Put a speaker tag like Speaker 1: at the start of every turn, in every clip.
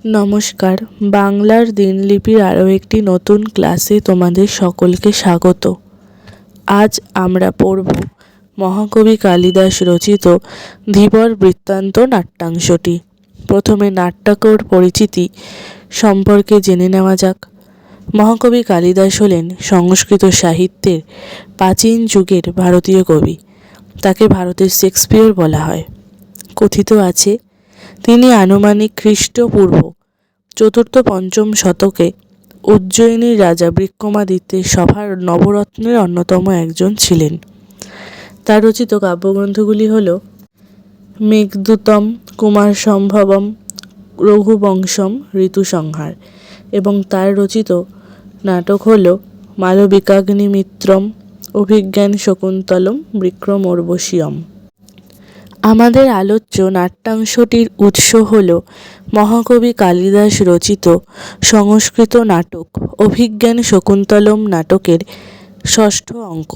Speaker 1: নমস্কার, বাংলার দিনলিপির আরও একটি নতুন ক্লাসে তোমাদের সকলকে স্বাগত। আজ আমরা পড়ব মহাকবি কালিদাস রচিত ধীবর বৃত্তান্ত নাট্যাংশটি। প্রথমে নাট্যকার পরিচিতি সম্পর্কে জেনে নেওয়া যাক। মহাকবি কালিদাস হলেন সংস্কৃত সাহিত্যের প্রাচীন যুগের ভারতীয় কবি। তাকে ভারতের শেক্সপিয়র বলা হয়। কথিত আছে তিনি আনুমানিক খ্রিস্টপূর্ব ৪র্থ-৫ম শতকে উজ্জয়িনীর রাজা বিক্রমাদিত্যের সভার নবরত্নের অন্যতম একজন ছিলেন। তার রচিত কাব্যগ্রন্থগুলি হল মেঘদূতম, কুমারসম্ভবম, রঘুবংশম, ঋতুসংহার এবং তার রচিত নাটক হল মালবিকাগ্নিমিত্রম, অভিজ্ঞান শকুন্তলম, বিক্রমোর্বশীয়ম। আমাদের আলোচ্য নাট্যাংশটির উৎস হল মহাকবি কালিদাস রচিত সংস্কৃত নাটক অভিজ্ঞান শকুন্তলম নাটকের ৬ষ্ঠ অঙ্ক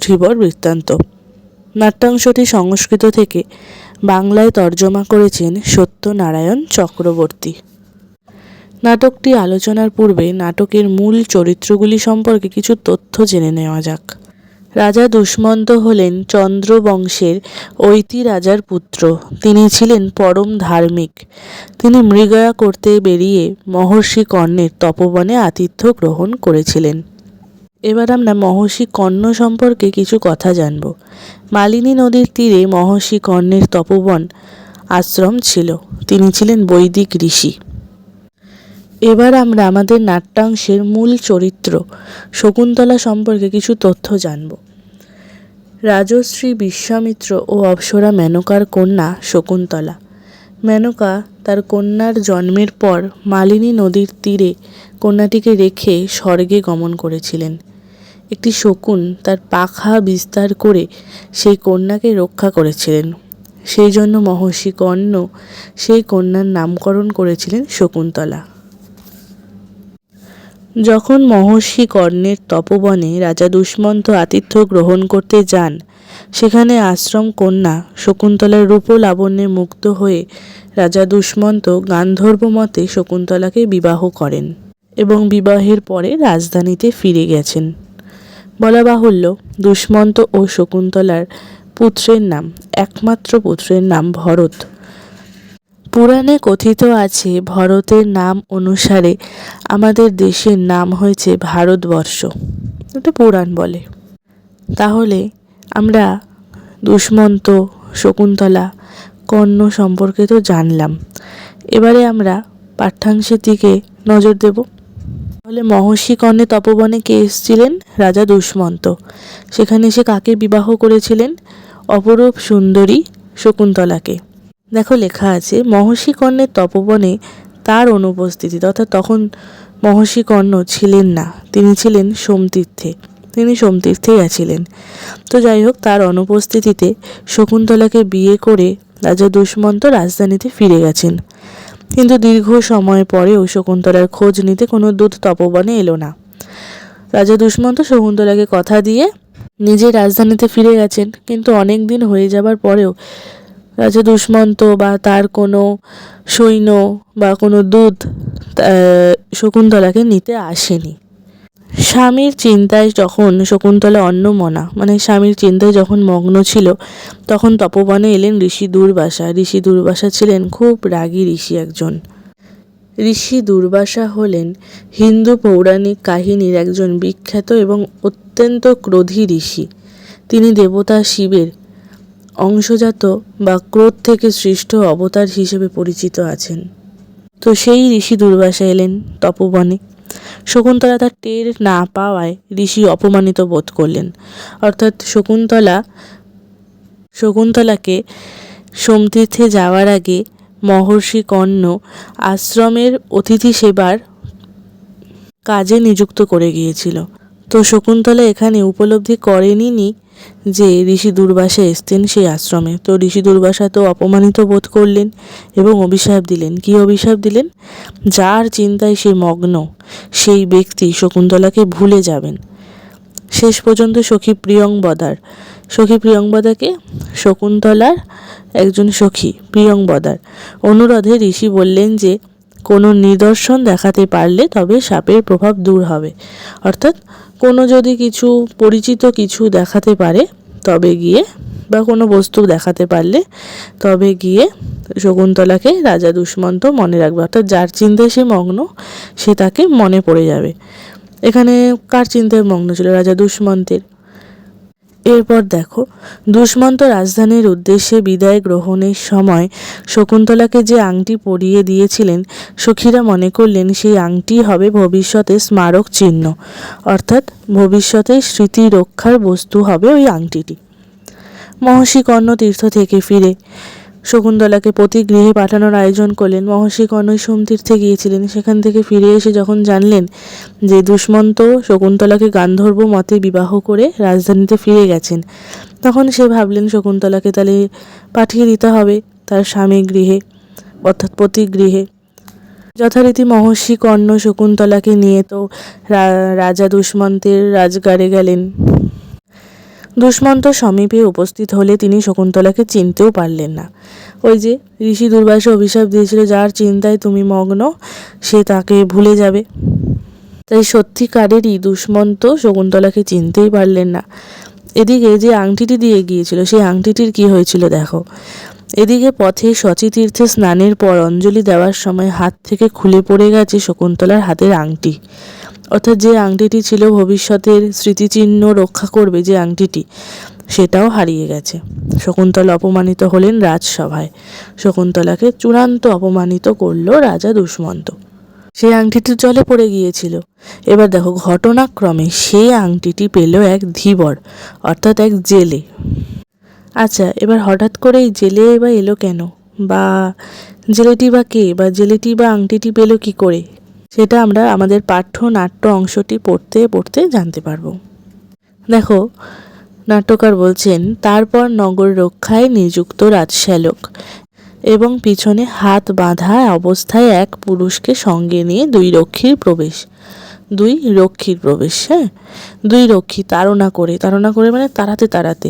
Speaker 1: ধীবর বৃত্তান্ত। নাট্যাংশটি সংস্কৃত থেকে বাংলায় তর্জমা করেছেন সত্যনারায়ণ চক্রবর্তী। নাটকটি আলোচনার পূর্বে নাটকের মূল চরিত্রগুলি সম্পর্কে কিছু তথ্য জেনে নেওয়া যাক। রাজা দুষ্মন্ত হলেন চন্দ্রবংশের ঐতি রাজার পুত্র। তিনি ছিলেন পরম ধার্মিক। তিনি মৃগয়া করতে বেরিয়ে মহর্ষি কর্ণের তপোবনে আতিথ্য গ্রহণ করেছিলেন। এবার আমরা মহর্ষি কর্ণ সম্পর্কে কিছু কথা জানব। মালিনী নদীর তীরে মহর্ষি কর্ণের তপোবন আশ্রম ছিল। তিনি ছিলেন বৈদিক ঋষি। এবার আমরা আমাদের নাট্যাংশের মূল চরিত্র শকুন্তলা সম্পর্কে কিছু তথ্য জানব। রাজশ্রী বিশ্বামিত্র ও অপ্সরা মেনকার কন্যা শকুন্তলা। মেনকা তার কন্যার জন্মের পর মালিনী নদীর তীরে কন্যাটিকে রেখে স্বর্গে গমন করেছিলেন। একটি শকুন তার পাখা বিস্তার করে সেই কন্যাকে রক্ষা করেছিলেন। সেই জন্য মহর্ষি কর্ণ সেই কন্যার নামকরণ করেছিলেন শকুন্তলা। যখন মহর্ষি কর্ণের তপোবনে রাজা দুষ্মন্ত আতিথ্য গ্রহণ করতে যান, সেখানে আশ্রম কন্যা শকুন্তলার রূপ লাবণ্যে মুগ্ধ হয়ে রাজা দুষ্মন্ত গান্ধর্ব মতে শকুন্তলাকে বিবাহ করেন এবং বিবাহের পরে রাজধানীতে ফিরে গেছেন। বলা বাহুল্য, দুষ্মন্ত ও শকুন্তলার একমাত্র পুত্রের নাম ভরত। পুরাণে কথিত আছে ভরতের নাম অনুসারে আমাদের দেশের নাম হয়েছে ভারতবর্ষ। এটা পুরাণ বলে। তাহলে আমরা দুষ্মন্ত, শকুন্তলা, কর্ণ সম্পর্কে তো জানলাম। এবারে আমরা পাঠ্যাংশের দিকে নজর দেব। তাহলে মহর্ষি কর্ণের তপোবনে কে এসেছিলেন? রাজা দুষ্মন্ত। সেখানে সে কাকে বিবাহ করেছিলেন? অপরূপ সুন্দরী শকুন্তলাকে। দেখো লেখা আছে মহর্ষি কর্ণের তপোবনে তার অনুপস্থিতি, অর্থাৎ তখন মহর্ষি কর্ণ ছিলেন না, তিনি ছিলেন সোমতীর্থে। তিনি সোমতীর্থেই আছিলেন। তো যাই হোক, তার অনুপস্থিতিতে শকুন্তলাকে বিয়ে করে রাজা দুষ্মন্ত রাজধানীতে ফিরে গেছেন। কিন্তু দীর্ঘ সময় পরেও শকুন্তলার খোঁজ নিতে কোনো দূত তপোবনে এলো না। রাজা দুষ্মন্ত শকুন্তলাকে কথা দিয়ে নিজে রাজধানীতে ফিরে গেছেন। কিন্তু অনেক দিন হয়ে যাবার পরেও রাজা দুষ্মন্ত বা তার কোনো সৈন্য বা কোনো দূত শকুন্তলাকে নিতে আসেনি। স্বামীর চিন্তায় যখন শকুন্তলা অন্যমনা, স্বামীর চিন্তায় যখন মগ্ন ছিল, তখন তপোবনে এলেন ঋষি দুর্বাসা। ঋষি দুর্বাসা ছিলেন খুব রাগী ঋষি একজন। ঋষি দুর্বাসা হলেন হিন্দু পৌরাণিক কাহিনীর একজন বিখ্যাত এবং অত্যন্ত ক্রোধী ঋষি। তিনি দেবতা শিবের অংশজাত বা ক্রোধ থেকে সৃষ্ট অবতার হিসেবে পরিচিত আছেন। তো সেই ঋষি দুর্বাসা এলেন তপোবনে। শকুন্তলা তার টের না পাওয়ায় ঋষি অপমানিত বোধ করলেন। অর্থাৎ শকুন্তলাকে সোমতীর্থে যাওয়ার আগে মহর্ষি কর্ণ আশ্রমের অতিথি সেবার কাজে নিযুক্ত করে গিয়েছিল। তো শকুন্তলা এখানে উপলব্ধি করেনি যে ঋষি দুর্বাসা এসতেন সেই আশ্রমে। তো ঋষি দুর্বাসা তো অপমানিত বোধ করলেন এবং অভিশাপ দিলেন। কি অভিশাপ দিলেন? যার চিন্তায় সে মগ্ন, সেই ব্যক্তি শকুন্তলাকে ভুলে যাবেন। শেষ পর্যন্ত সখী প্রিয়ংবদাকে শকুন্তলার একজন সখী প্রিয়ংবদার অনুরোধে ঋষি বললেন যে কোনো নিদর্শন দেখাতে পারলে তবে সাপের প্রভাব দূর হবে। অর্থাৎ কোনো যদি কিছু পরিচিত কিছু দেখাতে পারে তবে গিয়ে, বা কোনো বস্তু দেখাতে পারলে তবে গিয়ে শকুন্তলাকে রাজা দুষ্মন্ত মনে রাখবে। অর্থাৎ যার চিন্তায় সে মগ্ন সে তাকে মনে পড়ে যাবে। এখানে কার চিন্তায় মগ্ন ছিল? রাজা দুষ্মন্তের। এরপর দেখো, দুষ্মন্ত রাজধানীর উদ্দেশ্যে বিদায় গ্রহণের সময় শকুন্তলাকে যে আংটি পরিয়ে দিয়েছিলেন, সখীরা মনে করলেন সেই আংটি হবে ভবিষ্যতে স্মারক চিহ্ন, অর্থাৎ ভবিষ্যতে স্মৃতি রক্ষার বস্তু হবে ওই আংটিটি। মহর্ষি কর্ণ তীর্থ থেকে ফিরে শকুন্তলাকে প্রতি গৃহে পাঠানোর আয়োজন করলেন। মহর্ষি কর্ণ সোমতীর্থে গিয়েছিলেন, সেখান থেকে ফিরে এসে যখন জানলেন যে দুষ্মন্ত শকুন্তলাকে গান্ধর্ব মতে বিবাহ করে রাজধানীতে ফিরে গেছেন, তখন সে ভাবলেন শকুন্তলাকে তাহলে পাঠিয়ে দিতে হবে তার স্বামী গৃহে, অর্থাৎ প্রতি গৃহে। যথারীতি মহর্ষি কর্ণ শকুন্তলাকে নিয়ে তো রাজা দুষ্মন্তের রাজগারে গেলেন। দুষ্মন্ত সমীপে উপস্থিত হলে তিনি শকুন্তলাকে চিনতেও পারলেন না। ওই যে ঋষি দুর্বাসা অভিশাপ দিয়েছিল, যার চিন্তায় তুমি মগ্ন সে তাকে ভুলে যাবে। তাই সত্যিকারেরই দুষ্মন্ত শকুন্তলাকে চিনতেই পারলেন না। এদিকে যে আংটিটি দিয়ে গিয়েছিল সেই আংটিটির কি হয়েছিল দেখো। এদিকে পথে শচীতীর্থে স্নানের পর অঞ্জলি দেওয়ার সময় হাত থেকে খুলে পড়ে গেছে শকুন্তলার হাতের আংটি। অর্থাৎ যে আংটিটি ছিল ভবিষ্যতের স্মৃতিচিহ্ন রক্ষা করবে, যে আংটিটি, সেটাও হারিয়ে গেছে। শকুন্তলা অপমানিত হলেন রাজসভায়। শকুন্তলাকে চূড়ান্ত অপমানিত করল রাজা দুষ্মন্ত। সেই আংটিটি জলে পড়ে গিয়েছিল। এবার দেখো, ঘটনাক্রমে সেই আংটিটি পেল এক ধীবর, অর্থাৎ এক জেলে। আচ্ছা, এবার হঠাৎ করে এই জেলে বা এলো কেন, বা জেলেটি বা কে, বা জেলেটি বা আংটিটি পেল কি করে, সেটা আমরা আমাদের পাঠ্য নাট্য অংশটি পড়তে পড়তে জানতে পারবো। দেখো, নাট্যকার বলছেন, তারপর নগর রক্ষায় নিযুক্ত রাজশ্যালক এবং পিছনে হাত বাঁধা অবস্থায় এক পুরুষকে সঙ্গে নিয়ে দুই রক্ষীর প্রবেশ। হ্যাঁ, দুই রক্ষী তাড়না করে মানে তাড়াতে,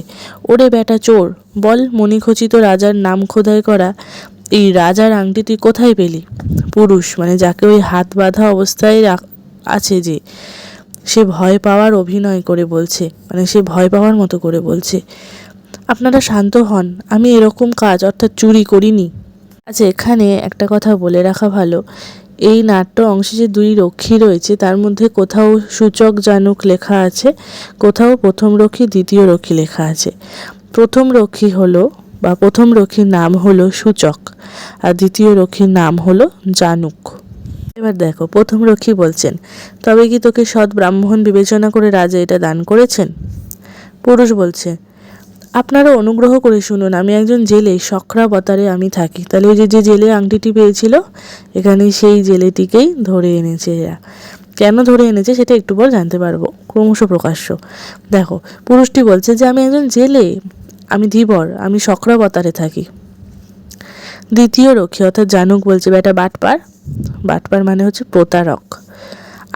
Speaker 1: ওরে বেটা চোর, বল মণিখচিত রাজার নাম খোদাই করা এই রাজার আংটি তুই কোথায় পেলি? পুরুষ মানে যাকে ওই হাত বাঁধা অবস্থায় আছে যে, সে ভয় পাওয়ার অভিনয় করে বলছে, মানে সে ভয় পাওয়ার মতো করে বলছে, আপনারা শান্ত হন, আমি এরকম কাজ অর্থাৎ চুরি করিনি। আচ্ছা, এখানে একটা কথা বলে রাখা ভালো, এই নাট্য অংশে যে দুই রক্ষী রয়েছে তার মধ্যে কোথাও সূচক জানুক লেখা আছে, কোথাও প্রথম রক্ষী দ্বিতীয় রক্ষী লেখা আছে। প্রথম রক্ষী হলো, বা প্রথম রক্ষীর নাম হলো সূচক, আর দ্বিতীয় রক্ষীর নাম হলো জানুক। এবার দেখো, প্রথম রক্ষী বলছেন, তবে কি তোকে সৎ ব্রাহ্মণ বিবেচনা করে রাজা এটা দান করেছেন? পুরুষ বলছে, আপনারা অনুগ্রহ করে শুনুন, আমি একজন জেলে, শক্রাবতারে আমি থাকি। তাহলে ওই যে জেলে আংটিটি পেয়েছিল, এখানে সেই জেলেটিকেই ধরে এনেছে এরা। কেন ধরে এনেছে সেটা একটু পর জানতে পারবো, ক্রমশ প্রকাশ্য। দেখো, পুরুষটি বলছে যে আমি একজন জেলে, আমি ধীবর, আমি শক্রাবতারে থাকি। দ্বিতীয় রক্ষী অর্থাৎ জানুক বলছে, বেটা বাটপার মানে হচ্ছে প্রতারক,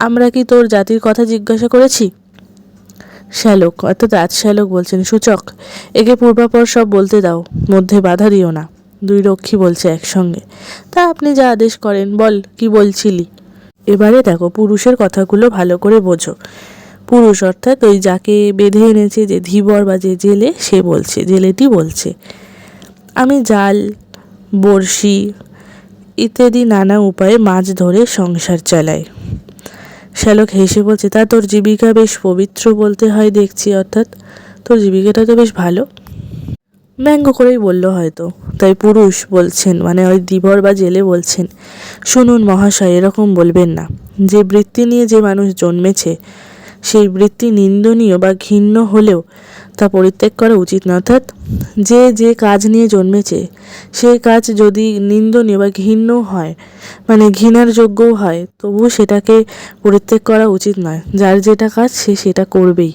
Speaker 1: আমরা কি তোর জাতির কথা জিজ্ঞাসা করেছি? শ্যালক অর্থাৎ রাজশ্যালক বলছেন, সূচক, একে পূর্বাপর সব বলতে দাও, মধ্যে বাধা দিও না। দুই রক্ষী বলছে একসঙ্গে, তা আপনি যা আদেশ করেন, বল কি বলছিলি। এবারে দেখো, পুরুষের কথাগুলো ভালো করে বোঝো। পুরুষ অর্থাৎ ওই যাকে বেঁধে এনেছে যে ধীবর বা যে জেলে, সে বলছে, জেলেটি বলছে, আমি জাল, বড়শি ইত্যাদি নানা উপায়ে মাছ ধরে সংসার চালাই। শ্যালক হেসে বলছে, তা তোর জীবিকা বেশ পবিত্র বলতে হয় দেখছি, অর্থাৎ তোর জীবিকাটা তো বেশ ভালো। ব্যঙ্গ করেই বললো হয়তো। তাই পুরুষ বলছেন, মানে ওই ধীবর বা জেলে বলছেন, শুনুন মহাশয়, এরকম বলবেন না। যে বৃত্তি নিয়ে যে মানুষ জন্মেছে সেই বৃত্তি নিন্দনীয় বা ঘৃণ্য হলেও তা পরিত্যাগ করা উচিত না। অর্থাৎ যে কাজ নিয়ে জন্মেছে সেই কাজ যদি নিন্দনীয় বা ঘৃণ্য হয়, মানে ঘৃণার যোগ্যও হয়, তবুও সেটাকে পরিত্যাগ করা উচিত নয়। যার যেটা কাজ সে সেটা করবেই,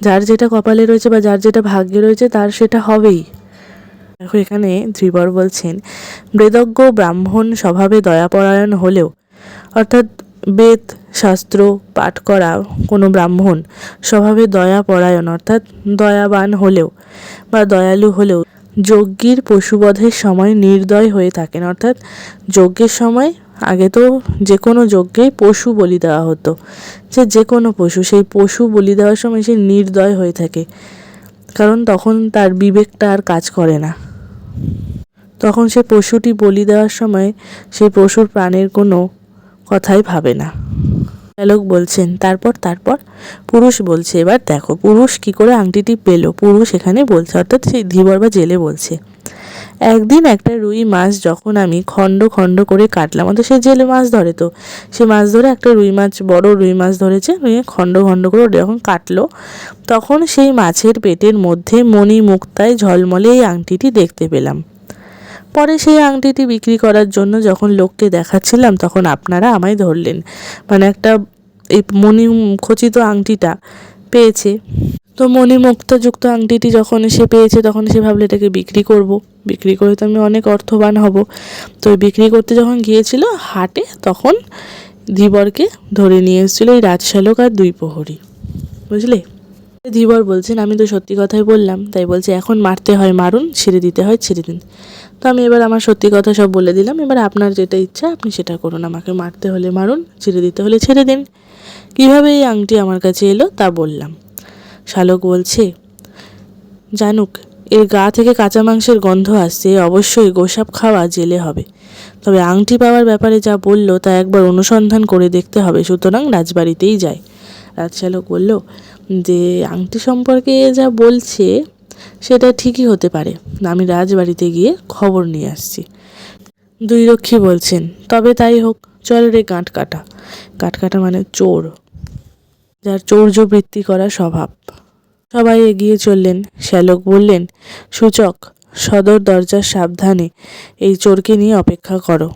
Speaker 1: যার যেটা কপালে রয়েছে বা যার যেটা ভাগ্যে রয়েছে তার সেটা হবেই। দেখো, এখানে ধীবর বলছেন, বেদজ্ঞ ব্রাহ্মণ স্বভাবে দয়াপরায়ণ হলেও, অর্থাৎ বেদ শাস্ত্র পাঠ করা কোনো ব্রাহ্মণ স্বভাবে দয়াপরায়ণ অর্থাৎ দয়াবান হলেও বা দয়ালু হলেও যজ্ঞের পশুবধের সময় নির্দয় হয়ে থাকেন। অর্থাৎ যজ্ঞের সময় আগে তো যে কোনো যজ্ঞেই পশু বলি দেওয়া হতো, যে কোনো পশু, সেই পশু বলি দেওয়ার সময় সে নির্দয় হয়ে থাকে, কারণ তখন তার বিবেকটা আর কাজ করে না। তখন সে পশুটি বলি দেওয়ার সময় সেই পশুর প্রাণের কোনো কথাই ভাবে না। শ্যালক বলছেন তারপর পুরুষ বলছে, এবার দেখো পুরুষ কি করে আংটিটি পেল। পুরুষ এখানে বলছে, অর্থাৎ সেই ধীবর বা জেলে বলছে, একদিন একটা রুই মাছ যখন আমি খণ্ড খণ্ড করে কাটলাম, অর্থাৎ সে জেলে মাছ ধরে, তো সে মাছ ধরে একটা রুই মাছ, বড় রুই মাছ ধরেছে, খণ্ড খণ্ড করে যখন কাটলো, তখন সেই মাছের পেটের মধ্যে মণি মুক্তায় ঝলমলে এই আংটিটি দেখতে পেলাম। পরে সেই আংটিটি বিক্রি করার জন্য যখন লোককে দেখাচ্ছিলাম, তখন আপনারা আমায় ধরলেন। মানে একটা এই মণি খচিত আংটিটা পেয়েছে, তো মণিমুক্তাযুক্ত আংটিটি যখন সে পেয়েছে, তখন সে ভাবলে এটাকে বিক্রি করব, বিক্রি করে তো আমি অনেক অর্থবান হব। তো বিক্রি করতে যখন গিয়েছিল হাটে, তখন ধীবরকে ধরে নিয়ে এসেছিল এই রাজশ্যালক আর দুই প্রহরী, বুঝলে। ধীবর বলছেন, আমি তো সত্যি কথাই বললাম, তাই বলছে এখন মারতে হয় মারুন, ছেড়ে দিতে হয় ছেড়ে দিন। তো আমি এবার আমার সত্যি কথা সব বলে দিলাম, এবার আপনার যেটা ইচ্ছা আপনি সেটা করুন, আমাকে মারতে হলে মারুন, ছেড়ে দিতে হলে ছেড়ে দিন। কীভাবে এই আংটি আমার কাছে এলো তা বললাম। শালক বলছে, জানুক এর গা থেকে কাঁচা মাংসের গন্ধ আসছে, অবশ্যই গোসাপ খাওয়া জেলে হবে। তবে আংটি পাওয়ার ব্যাপারে যা বলল তা একবার অনুসন্ধান করে দেখতে হবে, সুতরাং রাজবাড়িতেই যায়। রাজশ্যালক বলল যে আংটি সম্পর্কে যা বলছে সেটা ঠিকই হতে পারে, আমি রাজবাড়িতে গিয়ে খবর নিয়ে আসছি। দুই রক্ষী বলছেন, তবে তাই হোক, চল রে গাঁট কাটা। গাঁট কাটা মানে চোর, যার চৌর্যবৃত্তি করা স্বভাব। সবাই এগিয়ে চললেন। শ্যালক বললেন, সূচক সদর দরজার সাবধানে এই চোরকে নিয়ে অপেক্ষা করো।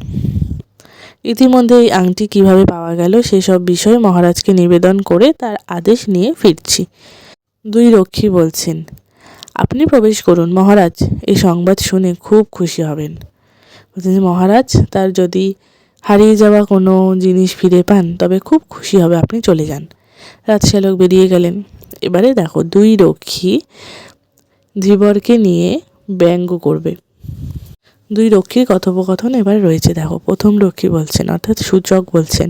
Speaker 1: ইতিমধ্যে এই আংটি কিভাবে পাওয়া গেল সেসব বিষয় মহারাজকে নিবেদন করে তার আদেশ নিয়ে ফিরছি। দুই রক্ষী বলছেন, আপনি প্রবেশ করুন, মহারাজ এই সংবাদ শুনে খুব খুশি হবেন। বলছেন যে মহারাজ তার যদি হারিয়ে যাওয়া কোনো জিনিস ফিরে পান তবে খুব খুশি হবে, আপনি চলে যান। রাজশ্যালক বেরিয়ে গেলেন। এবারে দেখো দুই রক্ষী ধীবরকে নিয়ে ব্যঙ্গ করবে। দুই রক্ষীর কথোপকথন এবার রয়েছে, দেখো। প্রথম রক্ষী বলছেন, অর্থাৎ সূচক বলছেন,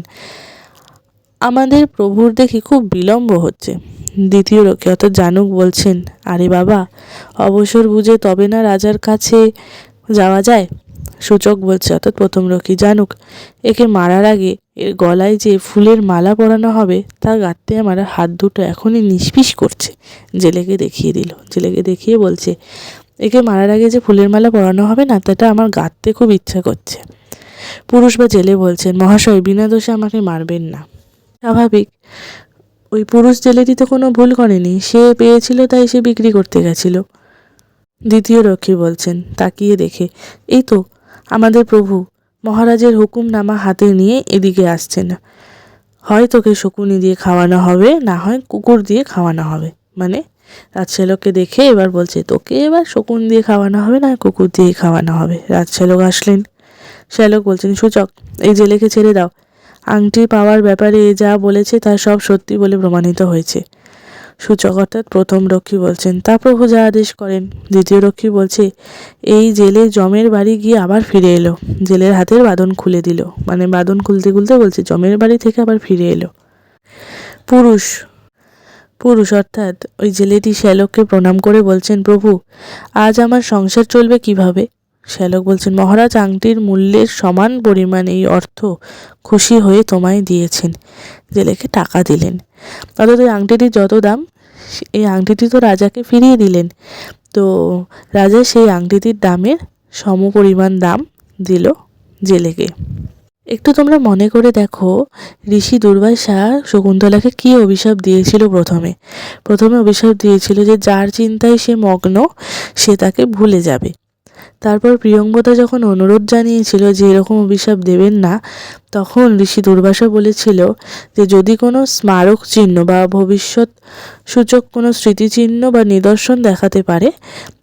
Speaker 1: আমাদের প্রভুর দেখি খুব বিলম্ব হচ্ছে। দ্বিতীয় রক্ষী অর্থাৎ জানুক বলছেন, আরে বাবা অবসর বুঝে তবে না রাজার কাছে যাওয়া যায়। সূচক বলছে, অর্থাৎ প্রথম রক্ষী, জানুক একে মারার আগে এর গলায় যে ফুলের মালা পরানো হবে তা গাঁথতে আমার হাত দুটো এখনই নিষ্পিস করছে। জেলেকে দেখিয়ে দিল, জেলেকে দেখিয়ে বলছে, একে মারার আগে যে ফুলের মালা পরানো হবে না, তাটা আমার গাঁথতে খুব ইচ্ছা করছে। পুরুষ বা জেলে বলছেন, মহাশয় বিনা দোষে আমাকে মারবেন না। স্বাভাবিক, ওই পুরুষ জেলেটি তো কোনো ভুল করেনি, সে পেয়েছিল তাই সে বিক্রি করতে গেছিল। দ্বিতীয় রক্ষী বলছেন তাকিয়ে দেখে, এই তো আমাদের প্রভু মহারাজের হুকুমনামা হাতে নিয়ে এদিকে আসছেন, হয় তোকে শকুনি দিয়ে খাওয়ানো হবে, না হয় কুকুর দিয়ে খাওয়ানো হবে। মানে রাজশ্যালককে দেখে এবার বলছে, তোকে এবার শকুন দিয়ে খাওয়ানো হবে, না কুকুর দিয়ে খাওয়ানো হবে। রাজশ্যালক আসলেন। শ্যালক বলছেন, সূচক এই জেলেকে ছেড়ে দাও, আংটি পাওয়ার ব্যাপারে এ যা বলেছে তা সব সত্যি বলে প্রমাণিত হয়েছে। সূচক অর্থাৎ প্রথম রক্ষী বলছেন, তা প্রভু যা আদেশ করেন। দ্বিতীয় রক্ষী বলছে, এই জেলে জমের বাড়ি গিয়ে আবার ফিরে এলো, জেলের হাতের বাঁধন খুলে দিল। মানে বাঁধন খুলতে খুলতে বলছে জমের বাড়ি থেকে আবার ফিরে এলো। পুরুষ অর্থাৎ ওই জেলেটি শ্যালককে প্রণাম করে বলছেন, প্রভু আজ আমার সংসার চলবে কিভাবে। শ্যালক বলছেন, মহারাজ আংটির মূল্যের সমান পরিমাণ এই অর্থ খুশি হয়ে তোমায় দিয়েছেন। জেলেকে টাকা দিলেন, অর্থাৎ ওই আংটিটির যত দাম, এই আংটিটি তো রাজাকে ফিরিয়ে দিলেন, তো রাজা সেই আংটিটির দামের সমপরিমাণ দাম দিল জেলেকে। একটু তোমরা মনে করে দেখো, ঋষি দুর্বাসা শকুন্তলাকে কী অভিশাপ দিয়েছিল। প্রথমে অভিশাপ দিয়েছিল যে যার চিন্তায় সে মগ্ন সে তাকে ভুলে যাবে। তারপর প্রিয়ঙ্বদা যখন অনুরোধ জানিয়েছিল যে এরকম অভিশাপ দেবেন না, তখন ঋষি দুর্বাসা বলেছিল যে যদি কোনো স্মারক চিহ্ন বা ভবিষ্যৎ সূচক কোনো স্মৃতিচিহ্ন বা নিদর্শন দেখাতে পারে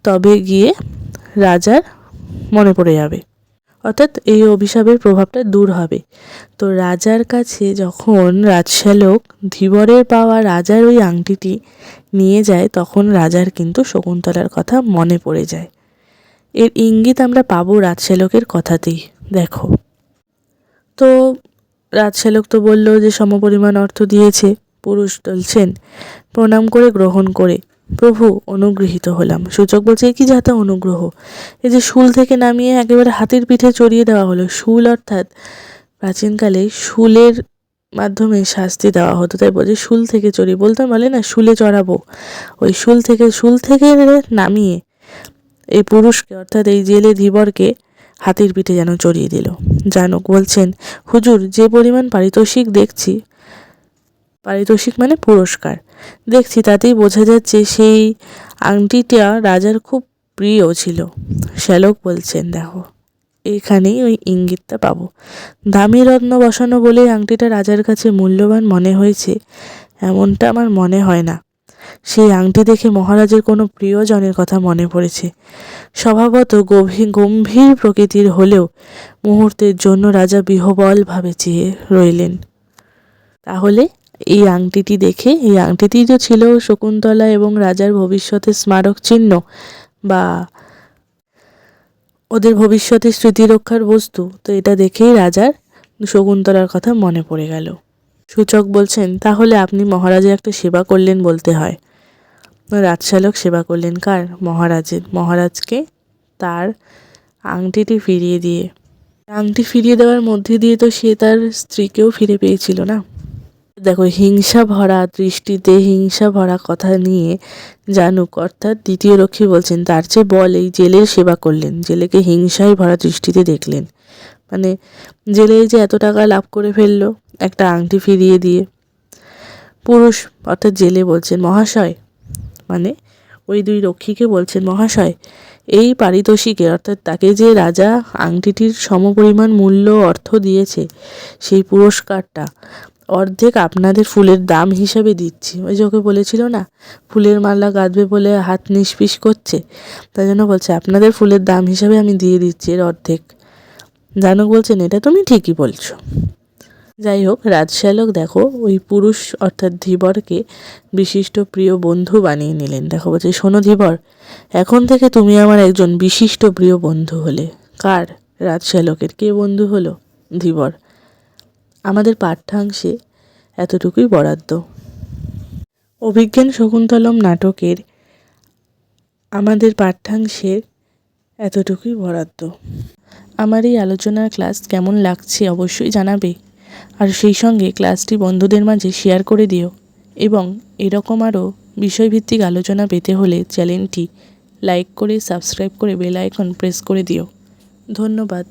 Speaker 1: তবে গিয়ে রাজার মনে পড়ে যাবে, অর্থাৎ এই অভিশাপের প্রভাবটা দূর হবে। তো রাজার কাছে যখন রাজশ্যালক ধীবরের পাওয়া রাজার ওই আংটিটি নিয়ে যায়, তখন রাজার কিন্তু শকুন্তলার কথা মনে পড়ে যায়। এর ইঙ্গিত আমরা পাবো রাজশ্যালকের কথাতেই। দেখো, তো রাজশ্যালক তো বলল যে সমপরিমাণ অর্থ দিয়েছে। পুরুষ বলছেন, প্রণাম করে গ্রহণ করে, প্রভু অনুগৃহীত হলাম। সূচক বলছে, কি যাতা অনুগ্রহ, এই যে শুল থেকে নামিয়ে একেবারে হাতির পিঠে চড়িয়ে দেওয়া হলো। শুল অর্থাৎ প্রাচীনকালে শুলের মাধ্যমে শাস্তি দেওয়া হতো, তাই বলছে শুল থেকে চড়িয়ে, বলতাম বলে না শুলে চড়াবো, ওই শুল থেকে নামিয়ে এই পুরুষকে অর্থাৎ এই জেলে ধীবরকে হাতির পিঠে যেন চড়িয়ে দিল। জানক বলছেন, হুজুর যে পরিমাণ পারিতোষিক দেখছি, পারিতোষিক মানে পুরস্কার দেখছি, তাতেই বোঝা যাচ্ছে সেই আংটিটা রাজার খুব প্রিয় ছিল। শ্যালক বলছেন, দেখো এখানেই ওই ইঙ্গিতটা পাবো। দামি রত্ন বসানো বলে আংটিটা রাজার কাছে মূল্যবান মনে হয়েছে এমনটা আমার মনে হয় না। সেই আংটি দেখে মহারাজের কোনো প্রিয়জনের কথা মনে পড়েছে। স্বভাবত গম্ভীর প্রকৃতির হলেও মুহূর্তের জন্য রাজা বিহ্বলভাবে চেয়ে রইলেন। তাহলে এই আংটিটি দেখে, এই আংটিটি তো ছিল শকুন্তলা এবং রাজার ভবিষ্যতের স্মারক চিহ্ন বা ওদের ভবিষ্যতের স্মৃতিরক্ষার বস্তু, তো এটা দেখেই রাজার শকুন্তলার কথা মনে পড়ে গেল। সূচক বলছেন, তাহলে আপনি মহারাজের একটা সেবা করলেন বলতে হয়। রাজশ্যালক সেবা করলেন কার? মহারাজের। মহারাজকে তার আংটিটি ফিরিয়ে দিয়ে, আংটি ফিরিয়ে দেওয়ার মধ্যে দিয়ে তো সে তার স্ত্রীকেও ফিরে পেয়েছিল না। দেখো, হিংসা ভরা দৃষ্টিতে হিংসা ভরা কথা নিয়ে জানুক অর্থাৎ দ্বিতীয় রক্ষী বলছেন, তার চেয়ে বল এই জেলের সেবা করলেন, জেলেকে হিংসায় ভরা দৃষ্টিতে দেখলেন। মানে জেলে যে এত টাকা লাভ করে ফেললো একটা আংটি ফিরিয়ে দিয়ে। পুরুষ অর্থাৎ জেলে বলছেন, মহাশয়, মানে ওই দুই রক্ষীকে বলছেন, মহাশয় এই পারিতোষিকে অর্থাৎ তাকে যে রাজা আংটিটির সমপরিমাণ মূল্য অর্থ দিয়েছে সেই পুরস্কারটা অর্ধেক আপনাদের ফুলের দাম হিসাবে দিচ্ছি। ওই যে ওকে বলেছিল না ফুলের মালা গাঁথবে বলে হাত নিষ্পিস করছে, তাই জন্য বলছে আপনাদের ফুলের দাম হিসাবে আমি দিয়ে দিচ্ছি এর অর্ধেক। জানক বলছেন, এটা তুমি ঠিকই বলছো। যাই হোক, রাজশ্যালক দেখো ওই পুরুষ অর্থাৎ ধীবরকে বিশিষ্ট প্রিয় বন্ধু বানিয়ে নিলেন। দেখো বলছে, শোনো ধীবর, এখন থেকে তুমি আমার একজন বিশিষ্ট প্রিয় বন্ধু হলে। কার? রাজশ্যালকের। কে বন্ধু হলো? ধীবর। আমাদের পাঠ্যাংশে এতটুকুই বরাদ্দ। অভিজ্ঞান শকুন্তলম নাটকের আমাদের পাঠ্যাংশের এতটুকুই বরাদ্দ। আমার এই আলোচনার ক্লাস কেমন লাগছে অবশ্যই জানাবে, আর সেই সঙ্গে ক্লাসটি বন্ধুদের মাঝে শেয়ার করে দিও, এবং এরকম আরও বিষয়ভিত্তিক আলোচনা পেতে হলে চ্যানেলটি লাইক করে সাবস্ক্রাইব করে বেল আইকন প্রেস করে দিও। ধন্যবাদ।